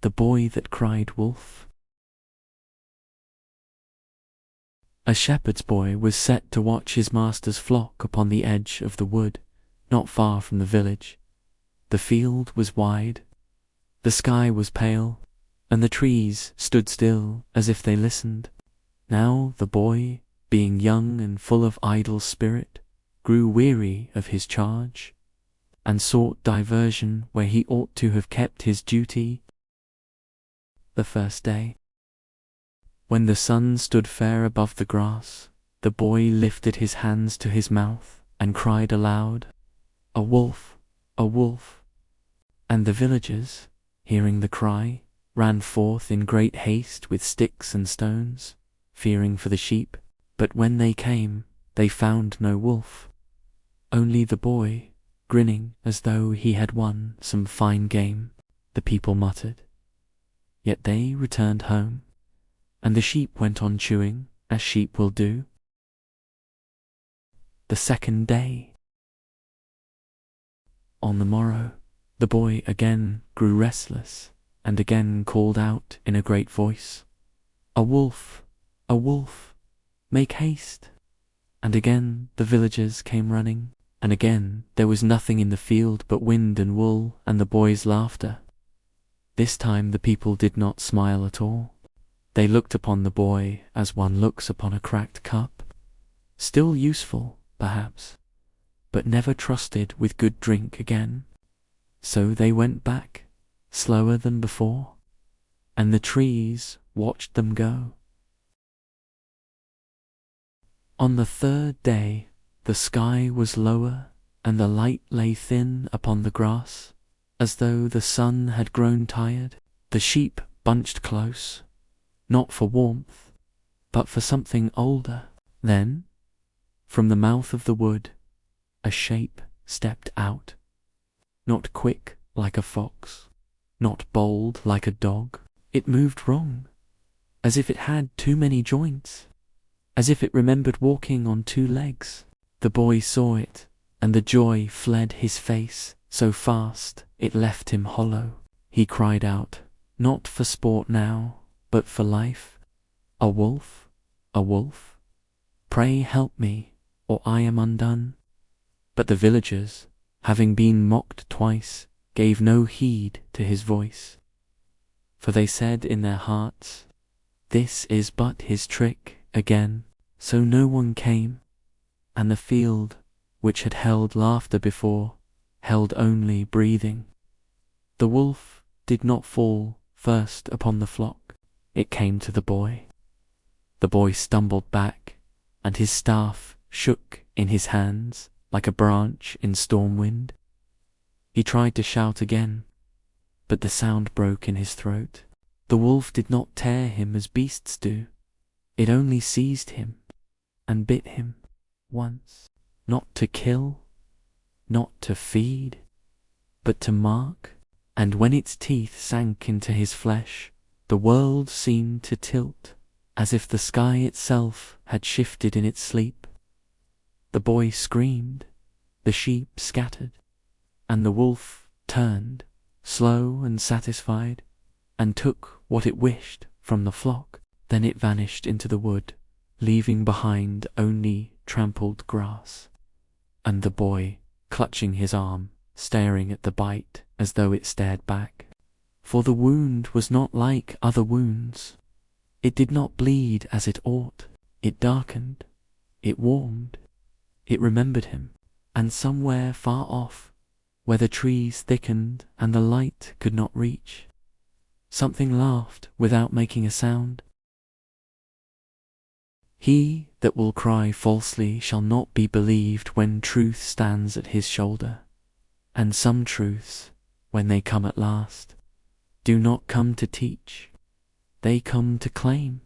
The Boy That Cried Wolf. A shepherd's boy was set to watch his master's flock upon the edge of the wood, not far from the village. The field was wide, the sky was pale, and the trees stood still as if they listened. Now the boy, being young and full of idle spirit, grew weary of his charge, and sought diversion where he ought to have kept his duty. The first day, when the sun stood fair above the grass, the boy lifted his hands to his mouth and cried aloud, "A wolf! A wolf!" And the villagers, hearing the cry, ran forth in great haste with sticks and stones, fearing for the sheep. But when they came, they found no wolf, only the boy, grinning as though he had won some fine game. The people muttered. Yet they returned home, and the sheep went on chewing, as sheep will do. The second day. On the morrow, the boy again grew restless, and again called out in a great voice, "A wolf! A wolf! Make haste!" And again the villagers came running, and again there was nothing in the field but wind and wool and the boy's laughter. This time the people did not smile at all. They looked upon the boy as one looks upon a cracked cup, still useful, perhaps, but never trusted with good drink again. So they went back, slower than before, and the trees watched them go. On the third day, the sky was lower, and the light lay thin upon the grass, as though the sun had grown tired. The sheep bunched close, not for warmth, but for something older. Then, from the mouth of the wood, a shape stepped out, not quick like a fox, not bold like a dog. It moved wrong, as if it had too many joints, as if it remembered walking on two legs. The boy saw it, and the joy fled his face so fast it left him hollow. He cried out, not for sport now, but for life, "A wolf! A wolf! Pray help me, or I am undone." But the villagers, having been mocked twice, gave no heed to his voice. For they said in their hearts, "This is but his trick again." So no one came, and the field, which had held laughter before, held only breathing. The wolf did not fall first upon the flock. It came to the boy. The boy stumbled back, and his staff shook in his hands like a branch in storm wind. He tried to shout again, but the sound broke in his throat. The wolf did not tear him as beasts do. It only seized him and bit him once, not to kill, not to feed, but to mark. And when its teeth sank into his flesh, the world seemed to tilt, as if the sky itself had shifted in its sleep. The boy screamed, the sheep scattered, and the wolf turned, slow and satisfied, and took what it wished from the flock. Then it vanished into the wood, leaving behind only trampled grass, and the boy, clutching his arm, staring at the bite as though it stared back. For the wound was not like other wounds. It did not bleed as it ought. It darkened, it warmed, it remembered him, and somewhere far off, where the trees thickened and the light could not reach, something laughed without making a sound. He that will cry falsely shall not be believed when truth stands at his shoulder. And some truths, when they come at last, do not come to teach, they come to claim.